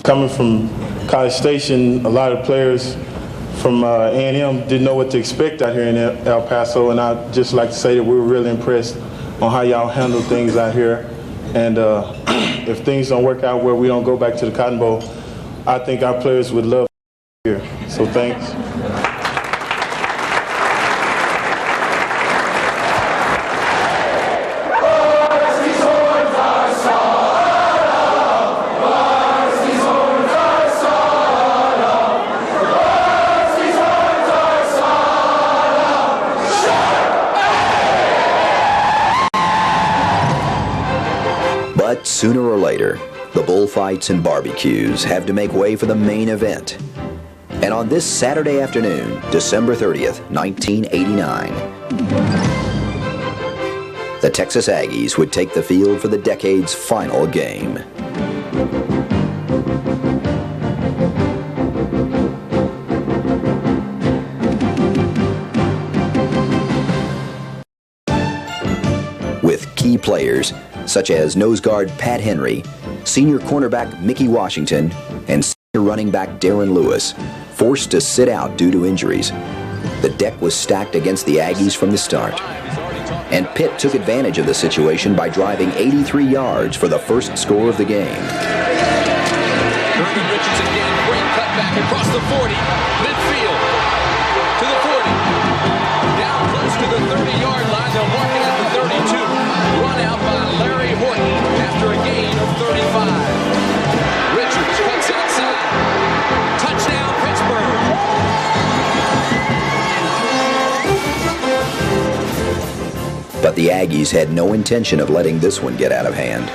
Coming from College Station, a lot of players from A&M didn't know what to expect out here in El Paso, and I'd just like to say that we were really impressed on how y'all handle things out here. And if things don't work out where we don't go back to the Cotton Bowl, I think our players would love here. So thanks. But sooner or later, the bullfights and barbecues have to make way for the main event. And on this Saturday afternoon, December 30th, 1989, the Texas Aggies would take the field for the decade's final game. With key players such as nose guard Pat Henry, senior cornerback Mickey Washington, and senior running back Darren Lewis, forced to sit out due to injuries. The deck was stacked against the Aggies from the start. And Pitt took advantage of the situation by driving 83 yards for the first score of the game. Herman Richardson again, great cutback across the 40, midfield, to the 40, down close to the 30-yard line, they'll mark it at the 32, run out by Larry Horton after a gain of 35. Richards cuts outside, touchdown Pittsburgh. But the Aggies had no intention of letting this one get out of hand.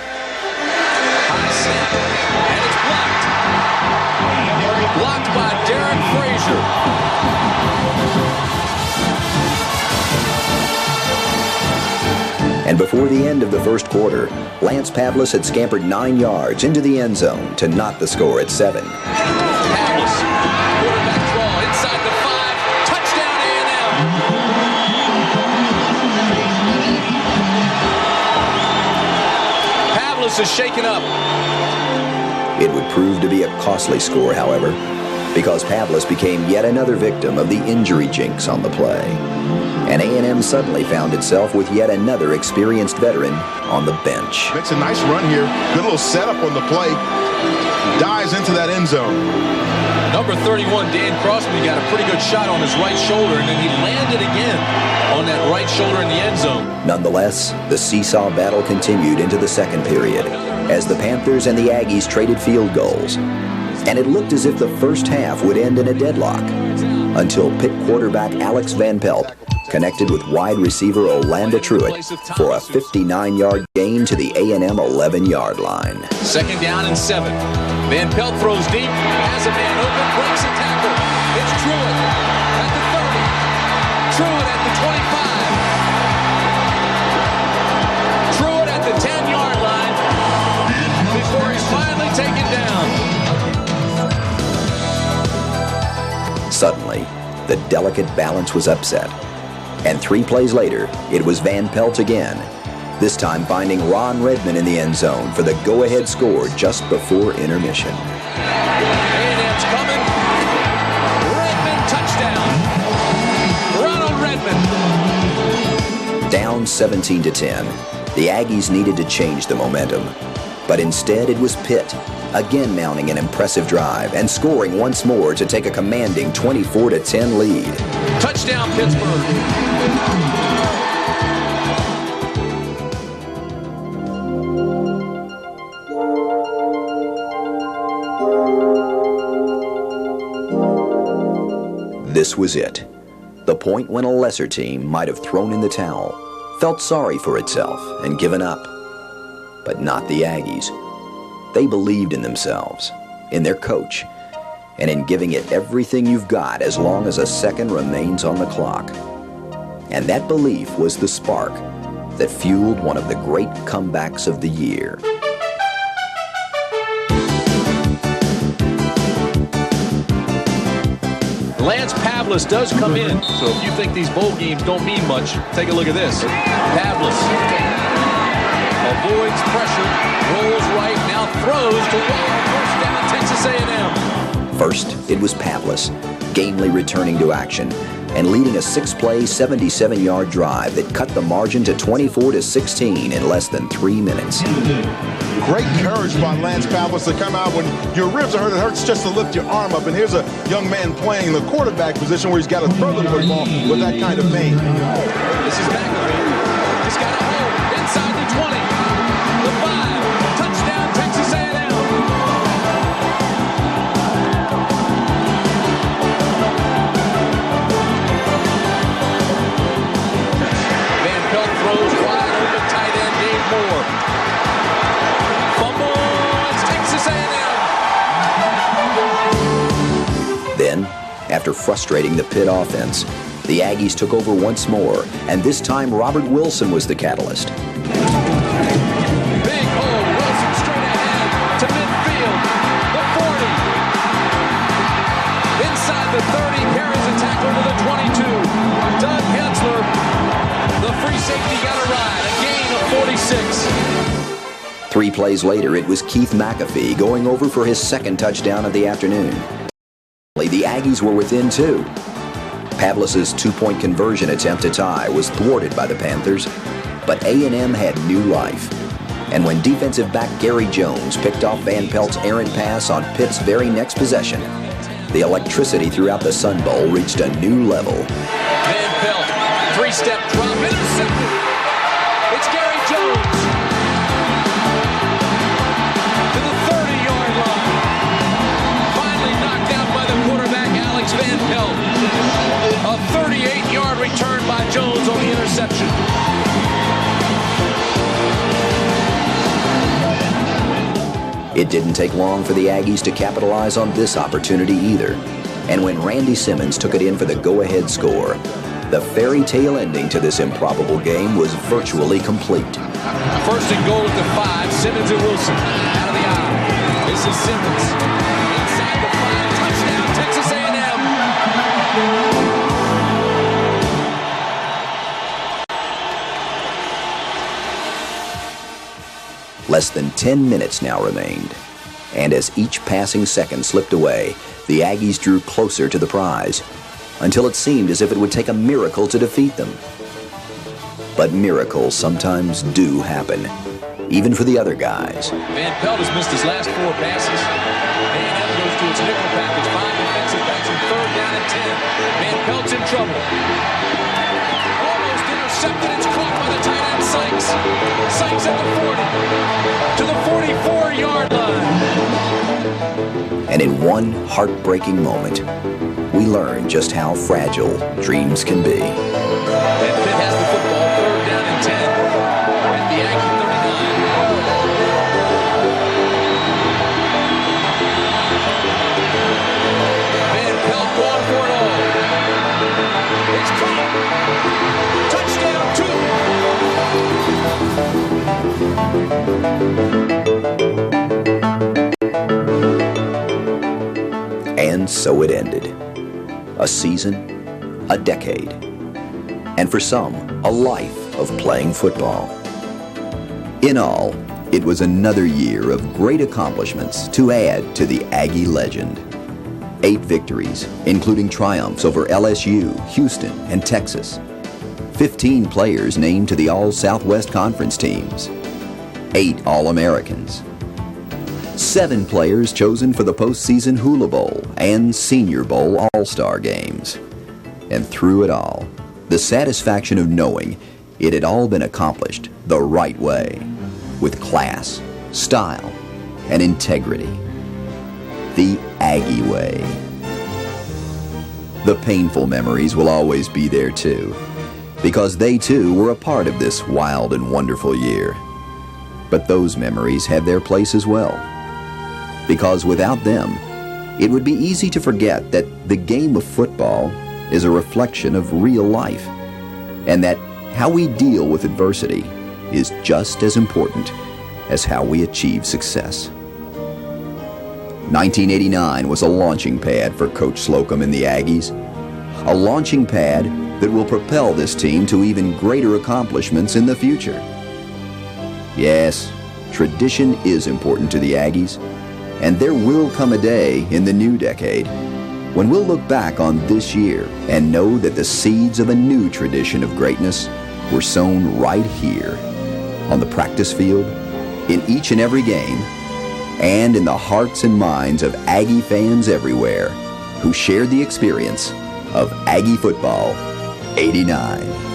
High snap, and it's blocked. Blocked by Derek Frazier. And before the end of the first quarter, Lance Pavlis had scampered 9 yards into the end zone to knot the score at 7. Pavlis, quarterback draw inside the 5, touchdown A&M. Pavlis is shaken up. It would prove to be a costly score, however, because Pavlis became yet another victim of the injury jinx on the play. And A&M suddenly found itself with yet another experienced veteran on the bench. Makes a nice run here. Good little setup on the play. Dives into that end zone. Number 31, Dan Crosby, got a pretty good shot on his right shoulder, and then he landed again on that right shoulder in the end zone. Nonetheless, the seesaw battle continued into the second period as the Panthers and the Aggies traded field goals. And it looked as if the first half would end in a deadlock until Pitt quarterback Alex Van Pelt connected with wide receiver Orlando Truitt for a 59-yard gain to the A&M 11-yard line. Second down and 7. Van Pelt throws deep, has a man open, breaks a tackle. It's Truitt at the 30. Truitt at the 25. Truitt at the 10-yard line before he's finally taken down. Suddenly, the delicate balance was upset. And 3 plays later, it was Van Pelt again, this time finding Ron Redmond in the end zone for the go-ahead score just before intermission. A&M's coming. Redmond touchdown. Ronald Redmond. Down 17-10, the Aggies needed to change the momentum. But instead it was Pitt, again mounting an impressive drive and scoring once more to take a commanding 24-10 lead. Touchdown, Pittsburgh. This was it. The point when a lesser team might have thrown in the towel, felt sorry for itself, and given up. But not the Aggies. They believed in themselves, in their coach, and in giving it everything you've got as long as a second remains on the clock. And that belief was the spark that fueled one of the great comebacks of the year. Lance Pavlis does come in, so if you think these bowl games don't mean much, take a look at this. Pavlis avoids pressure, rolls right, now throws to Wild. First down, Texas A&M. First, it was Pavlis, gamely returning to action and leading a 6-play, 77-yard drive that cut the margin to 24-16 in less than 3 minutes. Great courage by Lance Pavlis to come out when your ribs are hurt. It hurts just to lift your arm up. And here's a young man playing the quarterback position where he's got to throw the football with that kind of pain. This is McAfee. He's got a hole inside the 20, the 5. Touchdown, Texas A&M. Van Pelt throws wide open, tight end Dave Moore. Fumble, it's Texas A&M. Then, after frustrating the Pitt offense, the Aggies took over once more, and this time Robert Wilson was the catalyst. Big hole, Wilson straight ahead to midfield, the 40. Inside the 30, carries a tackle to the 22. Doug Hensler, the free safety got a ride, a gain of 46. 3 plays later, it was Keith McAfee going over for his second touchdown of the afternoon. The Aggies were within 2. Pavlis' 2-point conversion attempt to tie was thwarted by the Panthers, but A&M had new life. And when defensive back Gary Jones picked off Van Pelt's errant pass on Pitt's very next possession, the electricity throughout the Sun Bowl reached a new level. Van Pelt, 3-step drop, intercepted. It's Gary Jones to the 30-yard line. Finally knocked out by the quarterback, Alex Van Pelt. A 38-yard return by Jones on the interception. It didn't take long for the Aggies to capitalize on this opportunity either. And when Randy Simmons took it in for the go-ahead score, the fairy tale ending to this improbable game was virtually complete. First and goal at the 5, Simmons and Wilson out of the eye. This is Simmons. Inside the 5, touchdown, Texas A&M. Less than 10 minutes now remained, and as each passing second slipped away, the Aggies drew closer to the prize, until it seemed as if it would take a miracle to defeat them. But miracles sometimes do happen, even for the other guys. Van Pelt has missed his last 4 passes. A&M goes to its nickel package, 5 defensive backs, and 3rd down and 10. Van Pelt's in trouble. Almost intercepted. It's caught by the tight end Sykes. Sykes at the 40 to the 44-yard line. And in one heartbreaking moment, we learn just how fragile dreams can be. And Pitt has the football, 3rd down and 10 at the Aggie 39. Van Pelt going for it all. It's caught. Touchdown, 2. And so it ended. a season, a decade, and for some, a life of playing football. In all, it was another year of great accomplishments to add to the Aggie legend. 8 victories, including triumphs over LSU, Houston, and Texas. 15 players named to the All-Southwest Conference teams. 8 All-Americans. 7 players chosen for the postseason Hula Bowl and Senior Bowl All-Star games. And through it all, the satisfaction of knowing it had all been accomplished the right way, with class, style, and integrity. The Aggie way. The painful memories will always be there too, because they too were a part of this wild and wonderful year. But those memories have their place as well, because without them, it would be easy to forget that the game of football is a reflection of real life, and that how we deal with adversity is just as important as how we achieve success. 1989 was a launching pad for Coach Slocum and the Aggies, a launching pad that will propel this team to even greater accomplishments in the future. Yes, tradition is important to the Aggies, and there will come a day in the new decade when we'll look back on this year and know that the seeds of a new tradition of greatness were sown right here, on the practice field, in each and every game, and in the hearts and minds of Aggie fans everywhere who shared the experience of Aggie football '89.